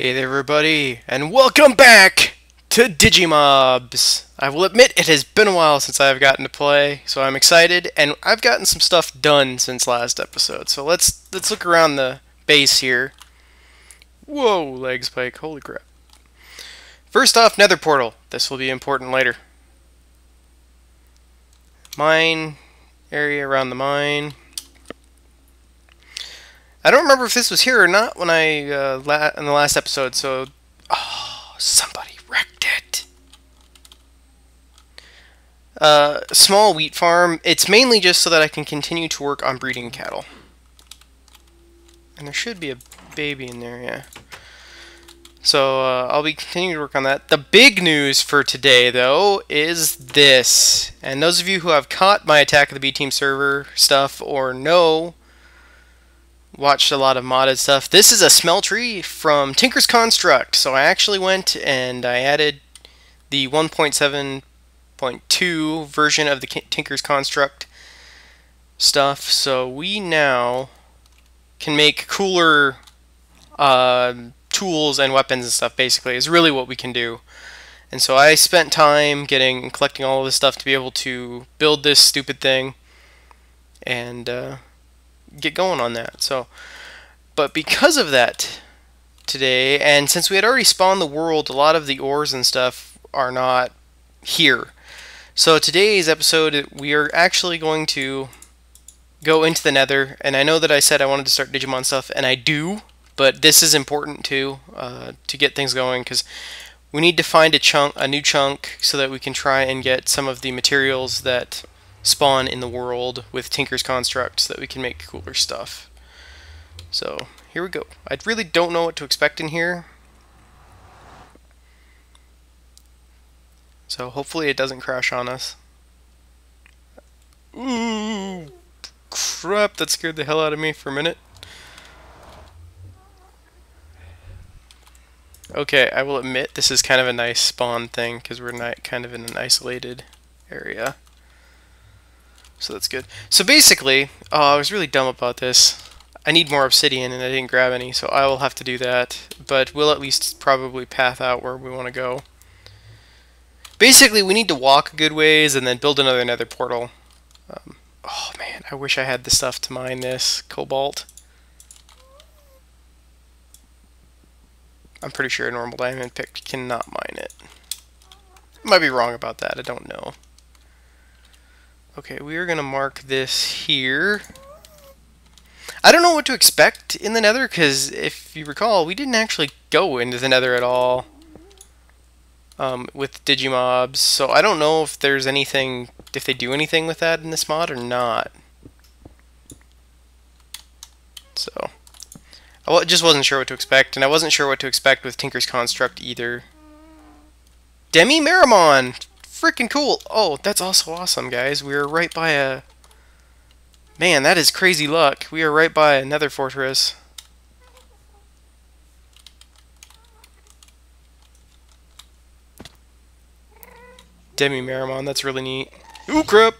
Hey there everybody, and welcome back to Digimobs! I will admit it has been a while since I've gotten to play, so I'm excited, and I've gotten some stuff done since last episode. So let's look around the base here. Whoa, leg spike, holy crap. First off, nether portal. This will be important later. Mine area around the mine. I don't remember if this was here or not when in the last episode, so... Oh, somebody wrecked it. Small wheat farm. It's mainly just so that I can continue to work on breeding cattle. And there should be a baby in there, yeah. So, I'll be continuing to work on that. The big news for today, though, is this. And those of you who have caught my Attack of the B-Team server stuff or watched a lot of modded stuff. This is a smeltery from Tinker's Construct. So I actually went and I added the 1.7.2 version of the Tinker's Construct stuff. So we now can make cooler tools and weapons and stuff, basically, is really what we can do. And so I spent time collecting all of this stuff to be able to build this stupid thing and get going on that. So, but because of that today, and since we had already spawned the world, a lot of the ores and stuff are not here. So today's episode, we are actually going to go into the nether, and I know that I said I wanted to start Digimon stuff, and I do, but this is important too, to get things going, because we need to find a new chunk so that we can try and get some of the materials that spawn in the world with Tinker's Construct so that we can make cooler stuff. So here we go. I really don't know what to expect in here, so hopefully it doesn't crash on us. Ooh, crap, that scared the hell out of me for a minute. Okay, I will admit this is kind of a nice spawn thing because we're not kind of in an isolated area. So that's good. So basically, I was really dumb about this. I need more obsidian and I didn't grab any, so I will have to do that. But we'll at least probably path out where we want to go. Basically, we need to walk a good ways and then build another nether portal. Oh man, I wish I had the stuff to mine this cobalt. I'm pretty sure a normal diamond pick cannot mine it. I might be wrong about that, I don't know. Okay, we are going to mark this here. I don't know what to expect in the nether, because if you recall, we didn't actually go into the nether at all with Digimobs, so I don't know if there's anything, if they do anything with that in this mod or not. So, I just wasn't sure what to expect, and I wasn't sure what to expect with Tinker's Construct either. Demi-Meramon! Freaking cool! Oh, that's also awesome, guys. We are right by a... Man, that is crazy luck. We are right by a nether fortress. Demi-Meramon, that's really neat. Ooh, crap!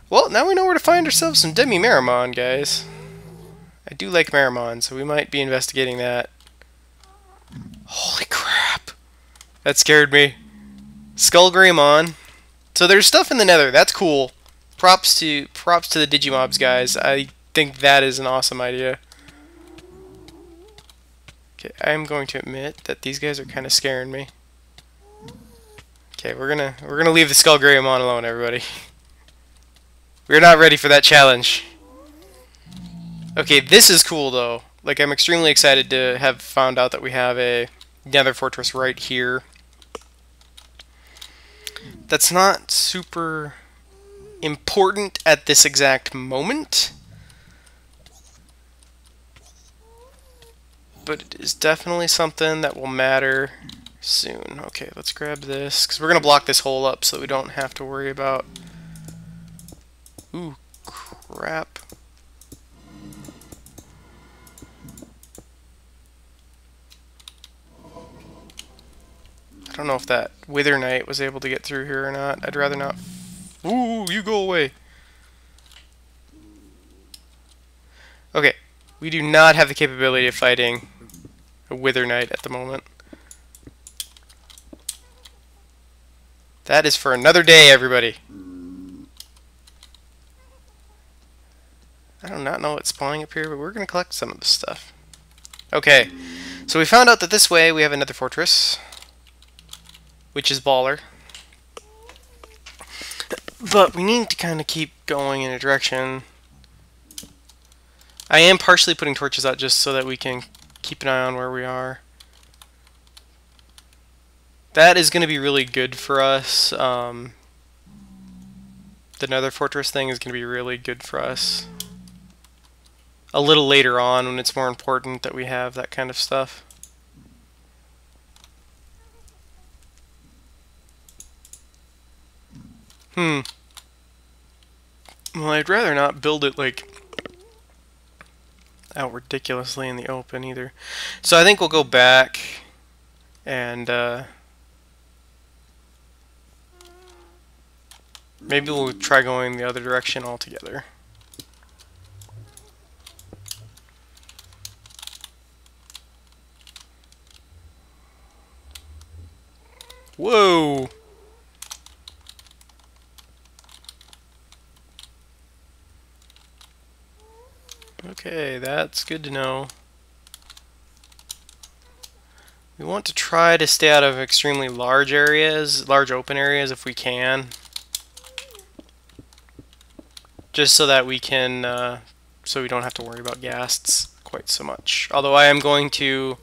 Well, now we know where to find ourselves some Demi-Meramon, guys. I do like Meramon, so we might be investigating that. Holy crap! That scared me. Skullgreymon. So there's stuff in the nether. That's cool. Props to the Digimobs, guys. I think that is an awesome idea. Okay, I'm going to admit that these guys are kind of scaring me. Okay, we're gonna leave the Skullgreymon alone, everybody. We're not ready for that challenge. Okay, this is cool though. Like, I'm extremely excited to have found out that we have a nether fortress right here. That's not super important at this exact moment, but it is definitely something that will matter soon. Okay, let's grab this, because we're going to block this hole up so that we don't have to worry about... Ooh, crap. I don't know if that Wither Knight was able to get through here or not. I'd rather not. Ooh, you go away. Okay, we do not have the capability of fighting a Wither Knight at the moment. That is for another day, everybody. I do not know what's spawning up here, but we're going to collect some of this stuff. Okay, so we found out that this way we have another fortress, which is baller. But we need to kind of keep going in a direction. I am partially putting torches out just so that we can keep an eye on where we are. That is going to be really good for us. The nether fortress thing is going to be really good for us. A little later on when it's more important that we have that kind of stuff. Well, I'd rather not build it like out ridiculously in the open either. So I think we'll go back and maybe we'll try going the other direction altogether. Whoa! Okay, that's good to know. We want to try to stay out of extremely large areas, large open areas if we can. Just so that we can, so we don't have to worry about ghasts quite so much. Although I am going to,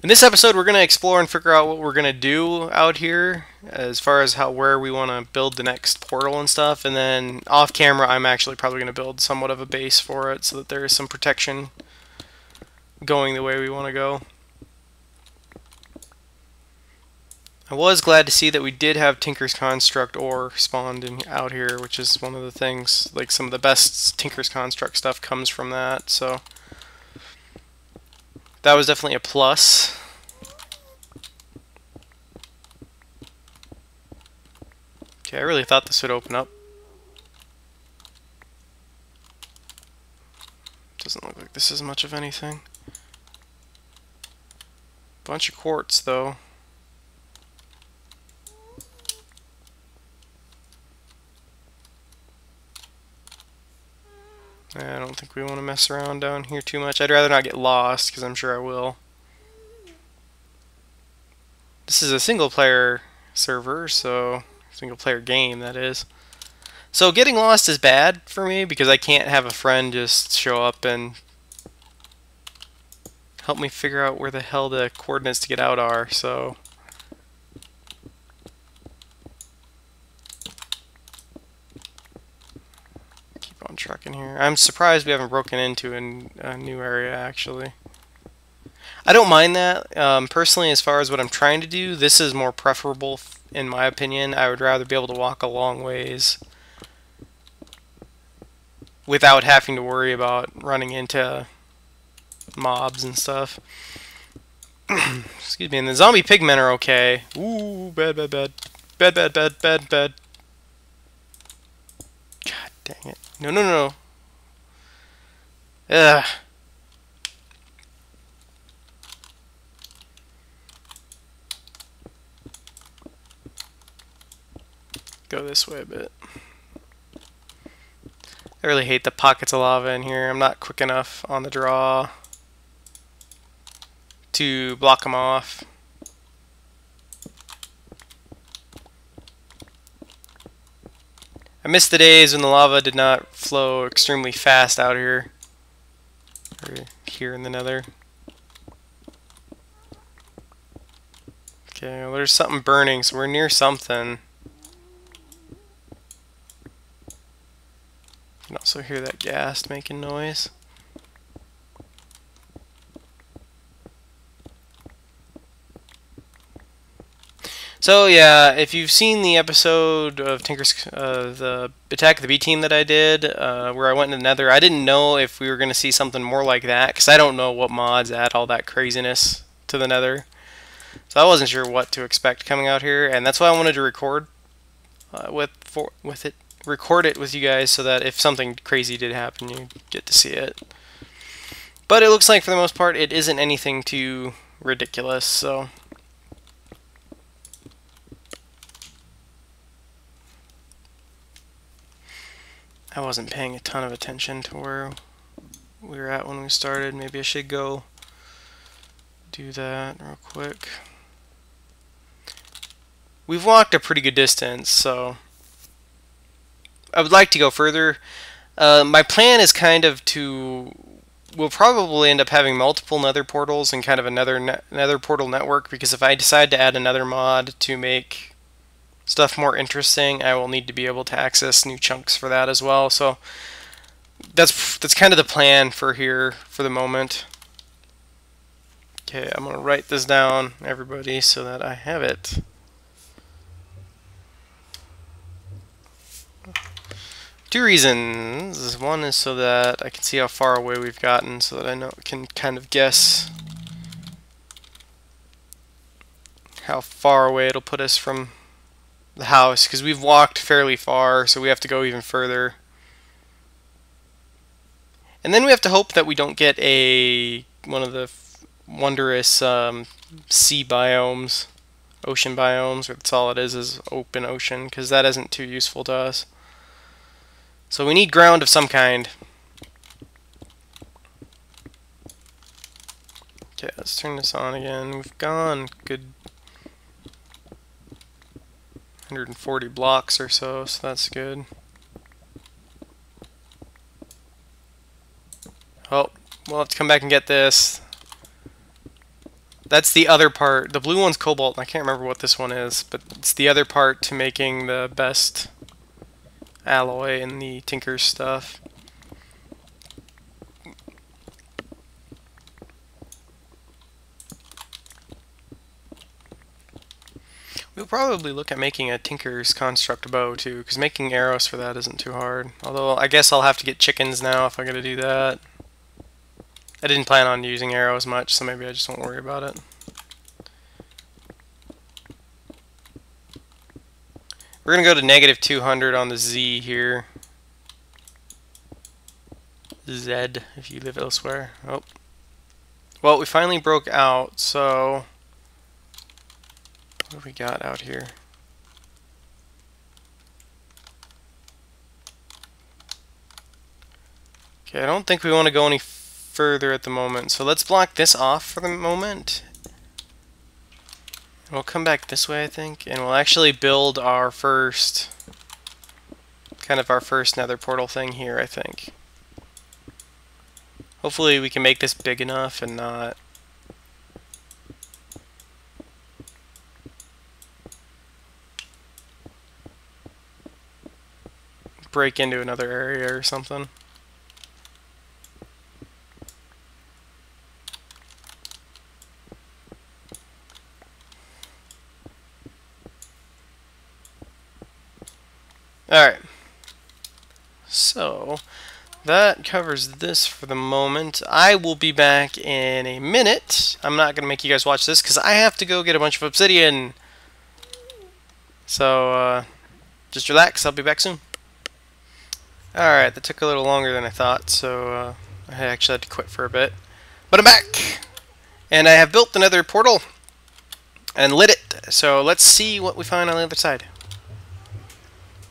in this episode, we're going to explore and figure out what we're going to do out here as far as where we want to build the next portal and stuff. And then off camera, I'm actually probably going to build somewhat of a base for it so that there is some protection going the way we want to go. I was glad to see that we did have Tinker's Construct ore spawned out here, which is one of the things, like some of the best Tinker's Construct stuff comes from that, so that was definitely a plus. Okay, I really thought this would open up. Doesn't look like this is much of anything. Bunch of quartz, though. I don't think we want to mess around down here too much. I'd rather not get lost, because I'm sure I will. This is a single-player server, so single-player game, that is. So getting lost is bad for me, because I can't have a friend just show up and help me figure out where the hell the coordinates to get out are, so... on trucking here. I'm surprised we haven't broken into a new area, actually. I don't mind that. Personally, as far as what I'm trying to do, this is more preferable, in my opinion. I would rather be able to walk a long ways without having to worry about running into mobs and stuff. Excuse me. And the zombie pigmen are okay. Ooh, bad, bad, bad. Bad, bad, bad, bad, bad. God dang it. No, no, no. Ugh. Go this way a bit. I really hate the pockets of lava in here. I'm not quick enough on the draw to block them off. I miss the days when the lava did not flow extremely fast out here. Or here in the nether. Okay, well there's something burning, so we're near something. You can also hear that ghast making noise. So yeah, if you've seen the episode of the Attack of the B-Team that I did, where I went into the nether, I didn't know if we were going to see something more like that, because I don't know what mods add all that craziness to the nether. So I wasn't sure what to expect coming out here, and that's why I wanted to record with it record it with you guys so that if something crazy did happen, you get to see it. But it looks like for the most part it isn't anything too ridiculous, so I wasn't paying a ton of attention to where we were at when we started. Maybe I should go do that real quick. We've walked a pretty good distance, so I would like to go further. My plan is kind of to... We'll probably end up having multiple nether portals and kind of another nether portal network, because if I decide to add another mod to make stuff more interesting, I will need to be able to access new chunks for that as well. So that's kind of the plan for here for the moment. Okay, I'm going to write this down, everybody, so that I have it. Two reasons. One is so that I can see how far away we've gotten, so that I can kind of guess how far away it'll put us from the house, because we've walked fairly far, so we have to go even further. And then we have to hope that we don't get one of the wondrous sea biomes, ocean biomes, where that's all it is open ocean, because that isn't too useful to us. So we need ground of some kind. Okay, let's turn this on again. We've gone good 140 blocks or so, so that's good. Oh, we'll have to come back and get this. That's the other part. The blue one's cobalt, and I can't remember what this one is, but it's the other part to making the best alloy and the tinker stuff. We'll probably look at making a tinker's construct bow too, because making arrows for that isn't too hard. Although I guess I'll have to get chickens now if I gotta do that. I didn't plan on using arrows much, so maybe I just won't worry about it. We're gonna go to negative 200 on the Z here. Z, if you live elsewhere. Oh. Well, we finally broke out, so... What do we got out here? Okay, I don't think we want to go any further at the moment, so let's block this off for the moment. We'll come back this way, I think, and we'll actually build our first... kind of our first nether portal thing here, I think. Hopefully we can make this big enough and not break into another area or something. Alright. So... that covers this for the moment. I will be back in a minute. I'm not going to make you guys watch this because I have to go get a bunch of obsidian. So, just relax. I'll be back soon. Alright, that took a little longer than I thought, so I actually had to quit for a bit. But I'm back! And I have built another portal and lit it. So let's see what we find on the other side.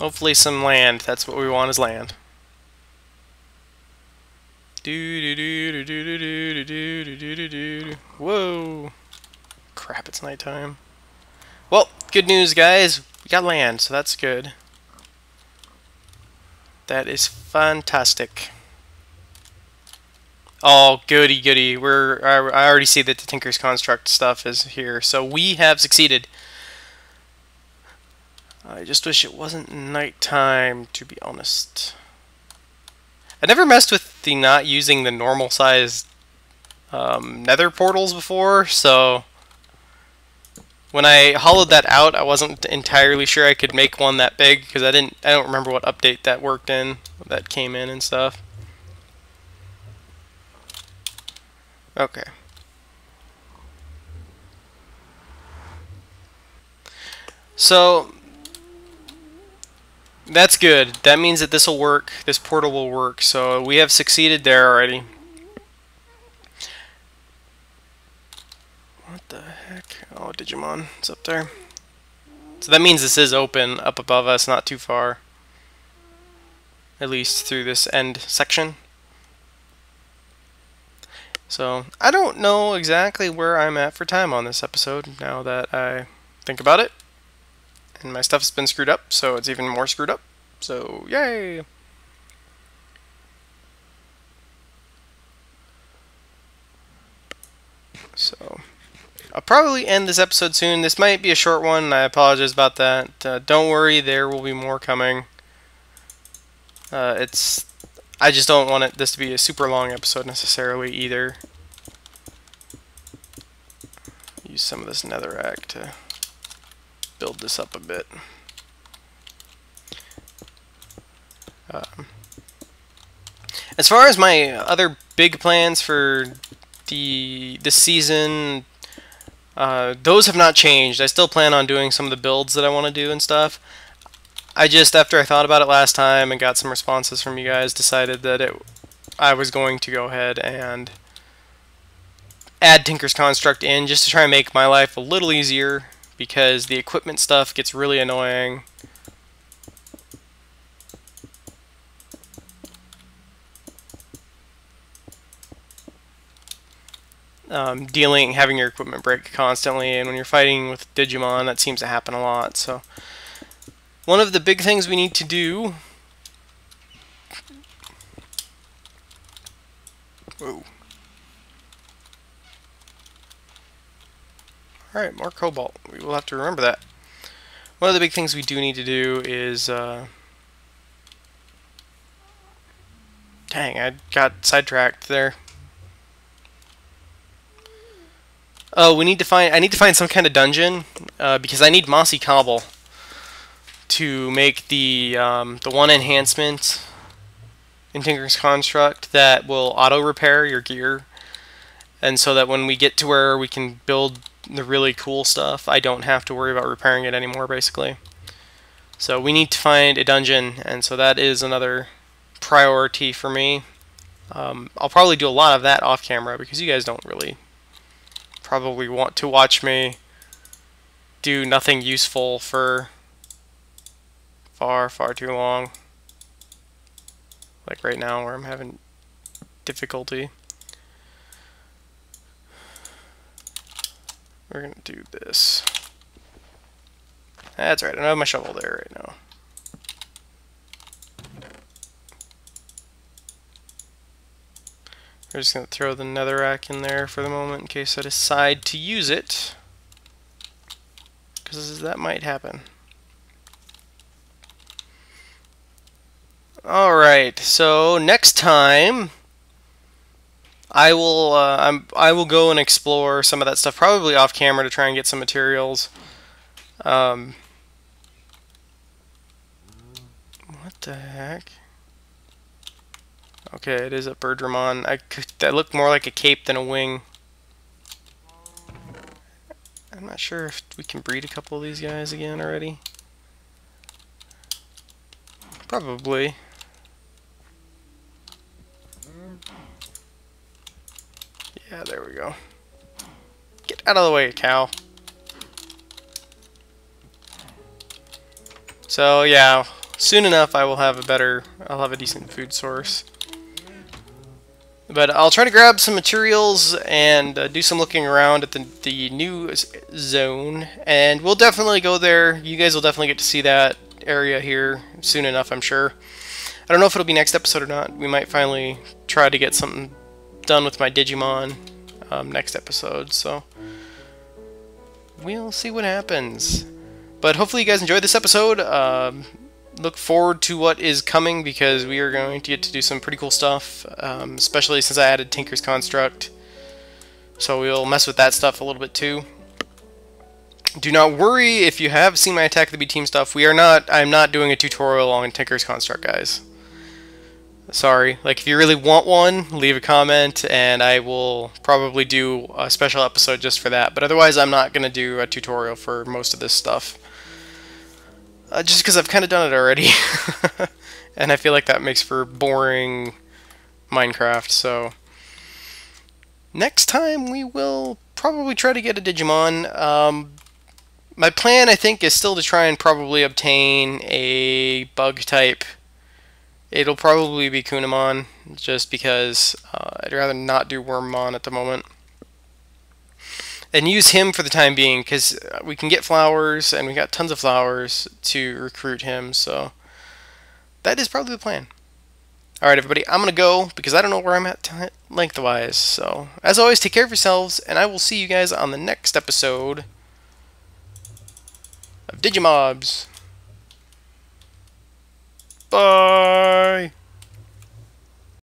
Hopefully some land. That's what we want, is land. Whoa! Crap, it's nighttime. Well, good news, guys. We got land, so that's good. That is fantastic. Oh, goody goody. I already see that the Tinker's Construct stuff is here, so we have succeeded. I just wish it wasn't nighttime, to be honest. I never messed with the not using the normal size nether portals before, so when I hollowed that out, I wasn't entirely sure I could make one that big because I don't remember what update that worked in, that came in and stuff. Okay. So That's good. That means that this will work. This portal will work. So we have succeeded there already. What the heck? Oh, Digimon. It's up there. So that means this is open up above us, not too far. At least through this end section. So I don't know exactly where I'm at for time on this episode now that I think about it. And my stuff's been screwed up, so it's even more screwed up. So, yay! So, I'll probably end this episode soon. This might be a short one, and I apologize about that. Don't worry, there will be more coming. I just don't want this to be a super long episode necessarily either. Use some of this netherrack to build this up a bit. As far as my other big plans for this season, those have not changed. I still plan on doing some of the builds that I want to do and stuff. I just, after I thought about it last time and got some responses from you guys, decided that I was going to go ahead and add Tinker's Construct in just to try and make my life a little easier, because the equipment stuff gets really annoying. Having your equipment break constantly, and when you're fighting with Digimon, that seems to happen a lot. So one of the big things we need to do... Whoa. Alright, more cobalt. We will have to remember that. One of the big things we do need to do is... Dang, I got sidetracked there. Oh, I need to find some kind of dungeon, because I need mossy cobble to make the one enhancement in Tinker's Construct that will auto repair your gear, and so that when we get to where we can build the really cool stuff, I don't have to worry about repairing it anymore, basically. So we need to find a dungeon, and so that is another priority for me. I'll probably do a lot of that off camera, because you guys don't really probably want to watch me do nothing useful for far too long, like right now where I'm having difficulty. We're gonna do this. That's right, I don't have my shovel there right now. We're just going to throw the netherrack in there for the moment in case I decide to use it, because that might happen. Alright, so next time I will go and explore some of that stuff, probably off camera, to try and get some materials. What the heck? Okay, it is a Birdramon. That looked more like a cape than a wing. I'm not sure if we can breed a couple of these guys again already. Probably. Yeah, there we go. Get out of the way, cow. So yeah, soon enough I'll have a decent food source. But I'll try to grab some materials and do some looking around at the new zone, and we'll definitely go there. You guys will definitely get to see that area here soon enough, I'm sure. I don't know if it'll be next episode or not. We might finally try to get something done with my Digimon next episode, so we'll see what happens. But hopefully you guys enjoyed this episode. Look forward to what is coming, because we are going to get to do some pretty cool stuff, especially since I added Tinker's Construct. So we'll mess with that stuff a little bit too. Do not worry if you have seen my Attack of the B Team stuff. I'm not doing a tutorial on Tinker's Construct, guys. Sorry. Like, if you really want one, leave a comment, and I will probably do a special episode just for that. But otherwise, I'm not going to do a tutorial for most of this stuff. just because I've kind of done it already. And I feel like that makes for boring Minecraft, so next time we will probably try to get a Digimon. My plan, I think, is still to try and probably obtain a bug type. It'll probably be Kunamon, just because I'd rather not do Wormmon at the moment. And use him for the time being, because we can get flowers, and we got tons of flowers to recruit him, so that is probably the plan. Alright, everybody, I'm going to go, because I don't know where I'm at lengthwise. So, as always, take care of yourselves, and I will see you guys on the next episode of Digimobs. Bye!